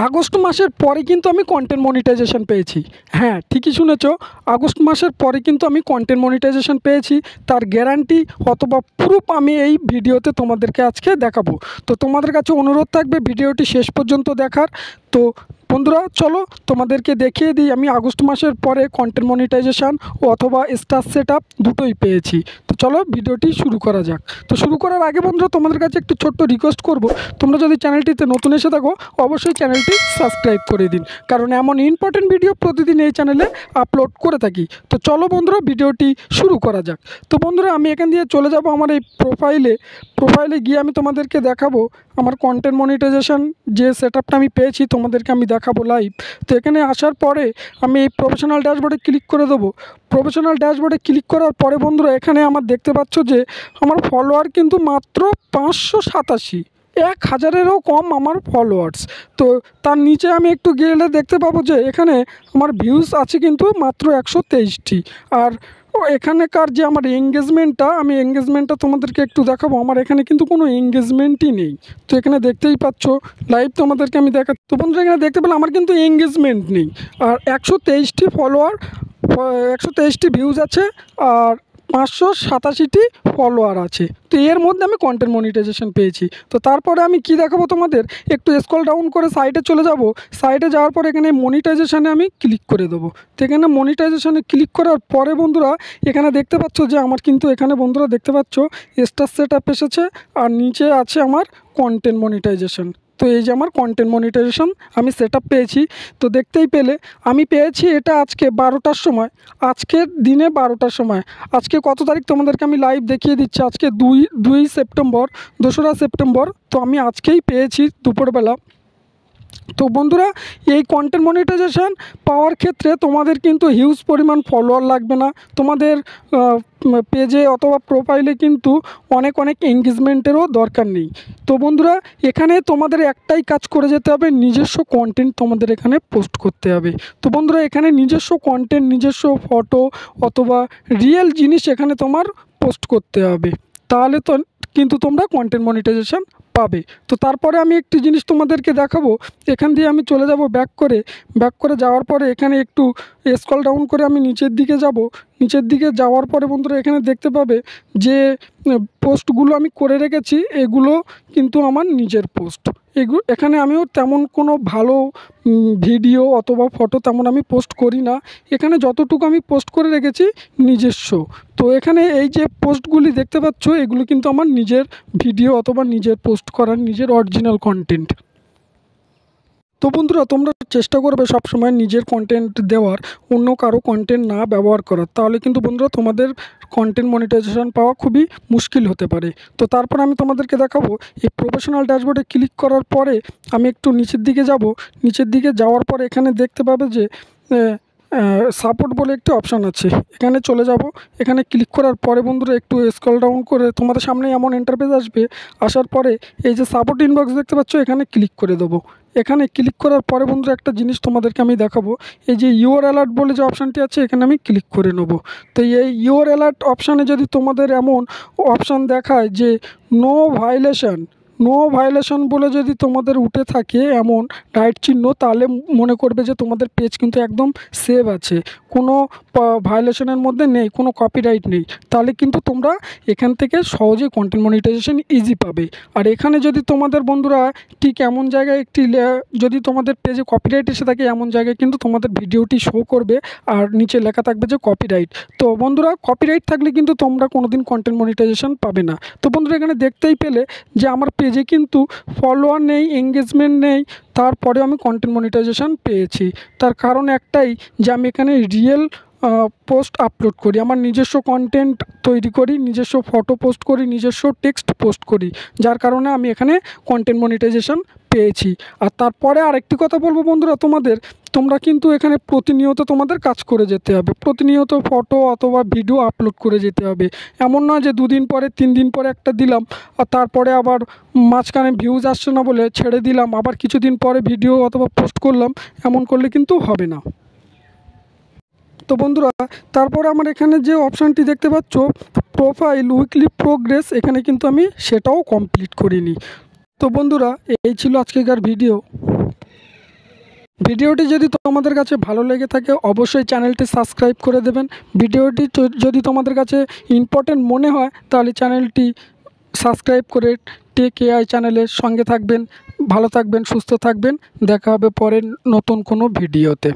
August মাসের পরে কিন্তু আমি কন্টেন্ট মনিটাইজেশন পেয়েছি। হ্যাঁ, ঠিকই শুনেছো, আগস্ট মাসের পরে কিন্তু আমি কন্টেন্ট মনিটাইজেশন পেয়েছি। তার গ্যারান্টি অথবা প্রুফ আমি এই ভিডিওতে তোমাদেরকে আজকে দেখাবো। তো তোমাদের কাছে অনুরোধ থাকবে ভিডিওটি শেষ পর্যন্ত দেখার। তো বন্ধুরা চলো তোমাদেরকে দেখিয়ে দিই আমি আগস্ট মাসের পরে কন্টেন্ট মনিটাইজেশন অথবা স্টার সেটআপ দুটোই পেয়েছি। তো চলো ভিডিওটি শুরু করা যাক। তো শুরু করার আগে বন্ধুরা তোমাদের কাছে একটু ছোট্ট রিকোয়েস্ট করব, তোমরা যদি চ্যানেলটিতে নতুন এসে থাকো অবশ্যই চ্যানেলটি সাবস্ক্রাইব করে দিন, কারণ এমন ইম্পর্টেন্ট ভিডিও প্রতিদিন এই চ্যানেলে আপলোড করে থাকি। তো চলো বন্ধুরা ভিডিওটি শুরু করা যাক। তো বন্ধুরা আমি এখান দিয়ে চলে যাব আমার এই প্রোফাইলে গিয়ে আমি তোমাদেরকে দেখাবো আমার কন্টেন্ট মনিটাইজেশন যে সেটআপটা আমি পেয়েছি তোমাদেরকে আমি দেখাবো লাইভ। তো এখানে আসার পরে আমি এই প্রফেশনাল ড্যাশবোর্ডে ক্লিক করে দেবো। প্রফেশনাল ড্যাশবোর্ডে ক্লিক করার পরে বন্ধুরা এখানে আমার দেখতে পাচ্ছ যে আমার ফলোয়ার কিন্তু মাত্র 587, 1000-এরও কম আমার ফলোয়ার্স। তো তার নিচে আমি একটু গেলে দেখতে পাবো যে এখানে আমার ভিউজ আছে কিন্তু মাত্র 123টি। আর এখানেকার যে আমার এঙ্গেজমেন্টটা তোমাদেরকে একটু দেখাবো। আমার এখানে কিন্তু কোনো এঙ্গেজমেন্টই নেই। তো এখানে দেখতেই পাচ্ছ লাইভ তোমাদেরকে আমি দেখাচ্ছি। তো বন্ধুরা এখানে দেখতে পেলে আমার কিন্তু এঙ্গেজমেন্ট নেই। আর 123টি ফলোয়ার, 123টি ভিউজ আছে আর 587টি ফলোয়ার আছে। তো এর মধ্যে আমি কন্টেন্ট মনিটাইজেশন পেয়েছি। তো তারপরে আমি কি দেখাবো তোমাদের, একটু স্ক্রল ডাউন করে সাইডে চলে যাব। সাইডে যাওয়ার পর এখানে মনিটাইজেশানে আমি ক্লিক করে দেবো। তো এখানে মনিটাইজেশানে ক্লিক করার পরে বন্ধুরা এখানে দেখতে পাচ্ছ যে আমার কিন্তু এখানে বন্ধুরা দেখতে পাচ্ছ স্টার সেটআপ এসেছে আর নিচে আছে আমার কন্টেন্ট মনিটাইজেশন। তো এই যে আমার কন্টেন্ট মনিটাইজেশন আমি সেটআপ পেয়েছি। তো দেখতেই পেলে আমি পেয়েছি এটা আজকে 12টার সময়, আজকের দিনে 12টার সময়। আজকে কত তারিখ তোমাদেরকে আমি লাইভ দেখিয়ে দিচ্ছি। আজকে 2 সেপ্টেম্বর, 2রা সেপ্টেম্বর। তো আমি আজকেই পেয়েছি দুপুরবেলা। তো বন্ধুরা এই কন্টেন্ট মনিটাইজেশন পাওয়ার ক্ষেত্রে তোমাদের কিন্তু হিউজ পরিমাণ ফলোয়ার লাগবে না। তোমাদের পেজে অথবা প্রোফাইলে কিন্তু অনেক এঙ্গেজমেন্টেরও দরকার নেই। তো বন্ধুরা এখানে তোমাদের একটাই কাজ করে যেতে হবে, নিজস্ব কন্টেন্ট তোমাদের এখানে পোস্ট করতে হবে। তো বন্ধুরা এখানে নিজস্ব কন্টেন্ট, নিজস্ব ফটো অথবা রিয়েল জিনিস এখানে তোমার পোস্ট করতে হবে, তাহলে তো কিন্তু তোমরা কন্টেন্ট মনিটাইজেশন পাবে। তো তারপরে আমি একটি জিনিস তোমাদেরকে দেখাবো। এখান দিয়ে আমি চলে যাব ব্যাক করে যাওয়ার পরে এখানে একটু স্ক্রল ডাউন করে আমি নিচের দিকে যাব। নিচের দিকে যাওয়ার পরে বন্ধুরা এখানে দেখতে পাবে যে পোস্টগুলো আমি করে রেখেছি এগুলো কিন্তু আমার নিজের পোস্ট। এখানে আমিও তেমন কোনো ভালো ভিডিও অথবা ফটো তেমন আমি পোস্ট করি না। এখানে যতটুকু আমি পোস্ট করে রেখেছি নিজস্ব। তো এখানে এই যে পোস্টগুলি দেখতে পাচ্ছ এগুলো কিন্তু আমার নিজের ভিডিও অথবা নিজের পোস্ট করার নিজের অরিজিনাল কন্টেন্ট। তো বন্ধুরা তোমরা চেষ্টা করবে সবসময় নিজের কন্টেন্ট দেওয়ার, অন্য কারো কন্টেন্ট না ব্যবহার করার, তাহলে কিন্তু বন্ধুরা তোমাদের কন্টেন্ট মনিটাইজেশন পাওয়া খুবই মুশকিল হতে পারে। তো তারপর আমি তোমাদেরকে দেখাবো এই প্রফেশনাল ড্যাশবোর্ডে ক্লিক করার পরে আমি একটু নিচের দিকে যাব। নিচের দিকে যাওয়ার পরে এখানে দেখতে পাবে যে সাপোর্ট বলে একটি অপশান আছে, এখানে চলে যাব। এখানে ক্লিক করার পরে বন্ধুরা একটু স্ক্রল ডাউন করে তোমাদের সামনে এমন ইন্টারফেস আসবে। আসার পরে এই যে সাপোর্ট ইনবক্স দেখতে পাচ্ছ এখানে ক্লিক করে দেবো। এখানে ক্লিক করার পরে বন্ধুরা একটা জিনিস তোমাদেরকে আমি দেখাবো, এই যে ইউর অ্যালার্ট বলে যে অপশানটি আছে এখানে আমি ক্লিক করে নেব। তো এই ইউর অ্যালার্ট অপশানে যদি তোমাদের এমন অপশান দেখায় যে নো ভায়োলেশন বলে যদি তোমাদের উঠে থাকে এমন রাইট চিহ্ন, তাহলে মনে করবে যে তোমাদের পেজ কিন্তু একদম সেভ আছে, কোনো ভায়োলেশনের মধ্যে নেই, কোনো কপিরাইট নেই। তাহলে কিন্তু তোমরা এখান থেকে সহজেই কন্টেন্ট মনিটাইজেশন ইজি পাবে। আর এখানে যদি তোমাদের বন্ধুরা ঠিক এমন জায়গায় যদি তোমাদের পেজে কপিরাইট এসে থাকে এমন জায়গায় কিন্তু তোমাদের ভিডিওটি শো করবে আর নিচে লেখা থাকবে যে কপিরাইট। তো বন্ধুরা কপিরাইট থাকলে কিন্তু তোমরা কোনোদিন কন্টেন্ট মনিটাইজেশন পাবে না। তো বন্ধুরা এখানে দেখতেই পেলে যে আমার পেজে কিন্তু ফলোয়ার নেই, এঙ্গেজমেন্ট নেই, তারপরেও আমি কন্টেন্ট মনিটাইজেশন পেয়েছি। তার কারণ একটাই যে আমি এখানে রিয়েল পোস্ট আপলোড করি, আমার নিজস্ব কন্টেন্ট তৈরি করি, নিজস্ব ফটো পোস্ট করি, নিজস্ব টেক্সট পোস্ট করি, যার কারণে আমি এখানে কন্টেন্ট মনিটাইজেশন পেয়েছি। আর তারপরে আরেকটি কথা বলবো বন্ধুরা তোমরা কিন্তু এখানে প্রতিনিয়ত তোমাদের কাজ করে যেতে হবে, প্রতিনিয়ত ফটো অথবা ভিডিও আপলোড করে যেতে হবে। এমন নয় যে 2 দিন পরে 3 দিন পরে একটা দিলাম আর তারপরে আবার মাঝখানে ভিউজ আসছে না বলে ছেড়ে দিলাম, আবার কিছুদিন পরে ভিডিও অথবা পোস্ট করলাম, এমন করলে কিন্তু হবে না। তো বন্ধুরা তারপর আমার এখানে যে অপশানটি দেখতে পাচ্ছ প্রোফাইল উইকলি প্রোগ্রেস, এখানে কিন্তু আমি সেটাও কমপ্লিট করিনি। তো বন্ধুরা এই ছিল আজকেকার ভিডিও। ভিডিওটি যদি তোমাদের কাছে ভালো লেগে থাকে অবশ্যই চ্যানেলটি সাবস্ক্রাইব করে দেবেন। ভিডিওটি যদি তোমাদের কাছে ইম্পর্টেন্ট মনে হয় তাহলে চ্যানেলটি সাবস্ক্রাইব করে টেক এআই চ্যানেলের সঙ্গে থাকবেন। ভালো থাকবেন, সুস্থ থাকবেন। দেখা হবে পরের নতুন কোনো ভিডিওতে।